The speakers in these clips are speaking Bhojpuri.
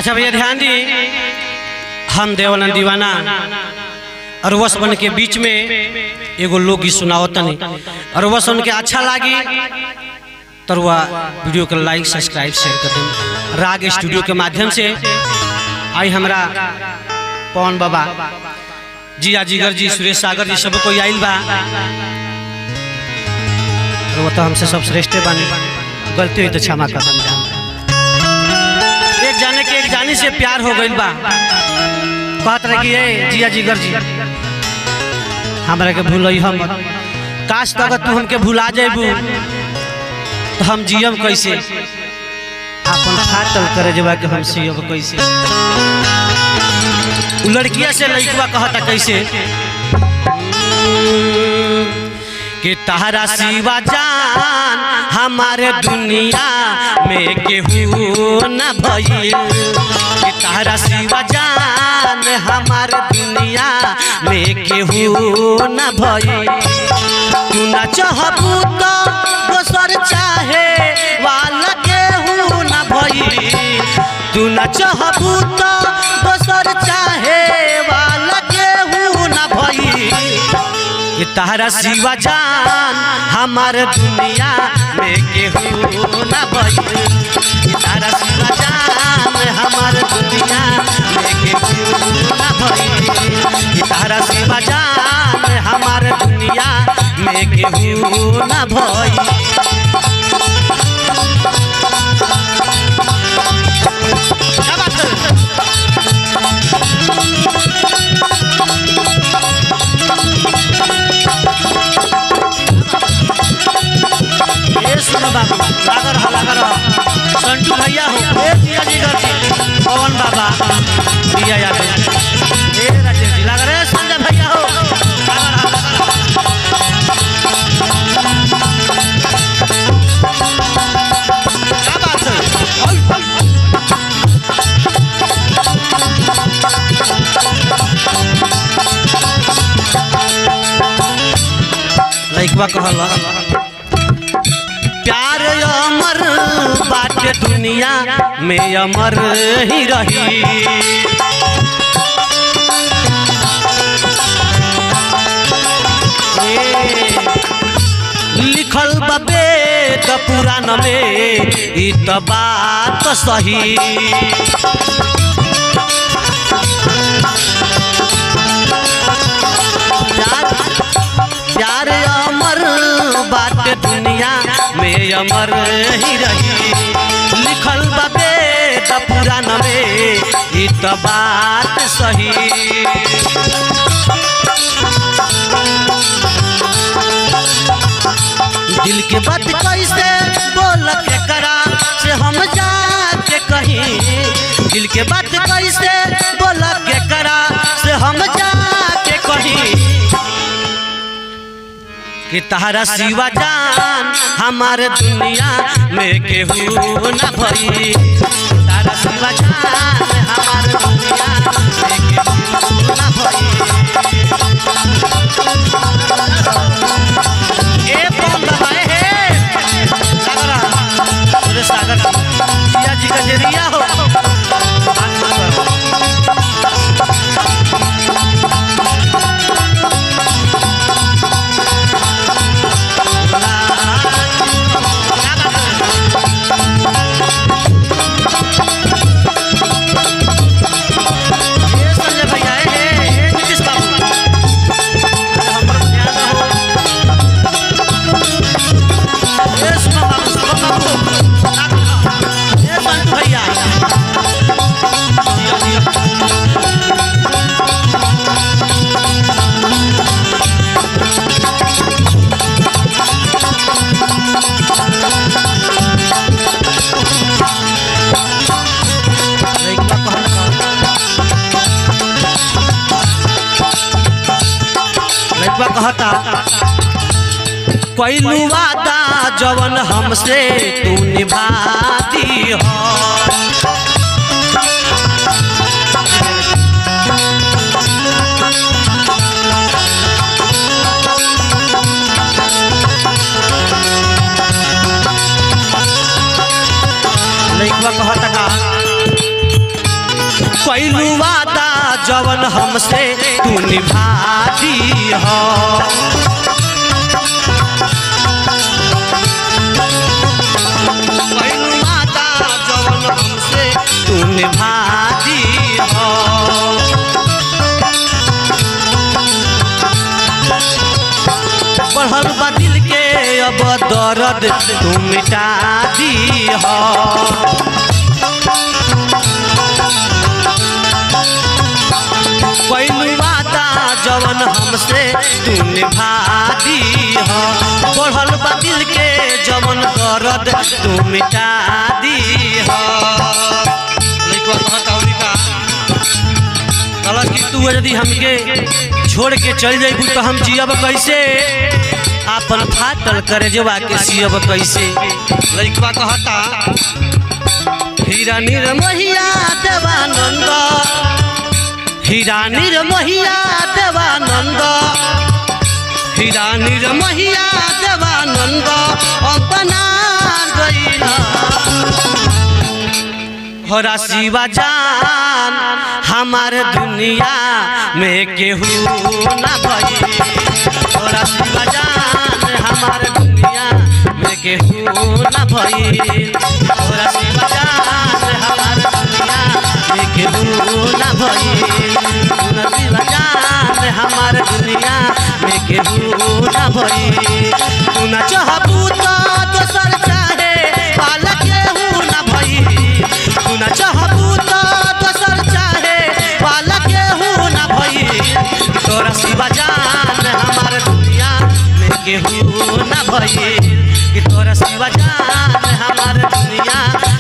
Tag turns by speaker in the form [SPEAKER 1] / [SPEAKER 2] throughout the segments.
[SPEAKER 1] अच्छा भैया ध्यान दी, हम देवानंद दीवाना और वह बन के बीच में एगो लोकगीत सुनावतनी और वह सुन के अच्छा लगी तो वीडियो को लाइक सब्सक्राइब शेयर कर दें। राग स्टूडियो के माध्यम से आई हमारा पवन बाबा जिया जिगर जी, सुरेश सागर जी, सब कोई आइल बा और वो तो हमसे सब श्रेष्ठ बने, गलती हुई तो क्षमा कर दें। एक जाने के एक जानी से प्यार हो गई बा, कहत रही जिया जिगर जी हमरा के भूल हम, काश तक तू हमके भुला जेबू तो हम जियम कैसे, अपन फाटल करे जबा के हम सियब कैसे। लड़किया से लड़कवा कहता कैसे कि तहरा सिवा जान हमारे दुनिया में केहू न भइल, कि तहरा सिवा जान हमारे दुनिया में केहू न भइल। तू न चाहबू तो दोसर चाहे वाला केहू न भइल, तू न चाहबू तो दोसर चाहे वाला केहू न भइल। कि तहरा सिवा जान हमार दुनिया में केहू न भइल, कि तहरा सिवा जान हमार दुनिया में केहू न भइल, कि तहरा सिवा जान हमार दुनिया में केहू न भइल। संटू भैया हो, जिया जिगर जी, पवन बाबा दिया यादव, राजेश जी लगा रहे, संजय भैया हो, क्या बात है। लइकवा कहला प्यार अमर बाटे दुनिया में अमर ही रही, लिखल बबे त पुराण में ई त बात सही। प्यार अमर बाटे दुनिया में अमर ही रही, लिखल बबे त पुराण में ई त बात सही। दिल के बात कैसे बोल के करा से हम जाके कहीं, दिल के बात कैसे बोल के करा से हम जाके कहीं। कि तहरा सिवा जान हमारे दुनिया में केहू न भइल, तहरा सिवा जान हमारे दुनिया में केहू न भइल। ए बम दबाए हे सागरा, सुरेश सागर जिया जी का जरिया हो, कहता कोई वादा जवन हमसे तू निभाती हो, लइकवा कहता का कैलू वादा जवन हमसे तू निभा दी हो। कैलू वादा जवन हमसे तू निभा दी हो। बढ़ल बा दिल के अब दर्द तू मिटा दी हो। कैलू वादा जवन हमसे तू निभा दी हो। बढ़ल बा दिल के जवन दर्द तू मिटा दी हो। लइकवा कहता उनका कहलस कि तू यदि हमके छोड़ के चल जाइबू तो हम जियब कैसे, आपन फाटल करे जवा के सियब कैसे। लइकवा कहता हीरा निर्मोहिया देवानंद, हीरा निर्मोहिया देवानंद, हीरा निर्मोहिया देवानंद अपना गइला। होरा शिवा जान हमार दुनिया में केहू ना भई। होरा शिवा जान हमार दुनिया में केहू ना भई। होरा शिवा जान हमार दुनिया में केहू ना भई। होरा शिवा जान हमार दुनिया में केहू ना भई। तू ना चाहबू तो दोसर चाहे पाला केहू ना भई। तू ना चाहबू तो दोसर चाहे पाला केहू ना भई। तोरा शिवा जान हमार दुनिया में केहू ना भई। कि तोरा शिवा जान हमार दुनिया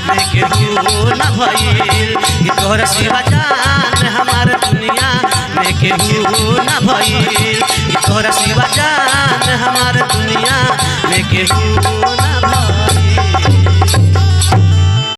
[SPEAKER 1] में केहू ना भई। कि तोरा शिवा जान हमार दुनिया में केहू ना भई। कि तोरा शिवा जान हमार दुनिया में केहू ना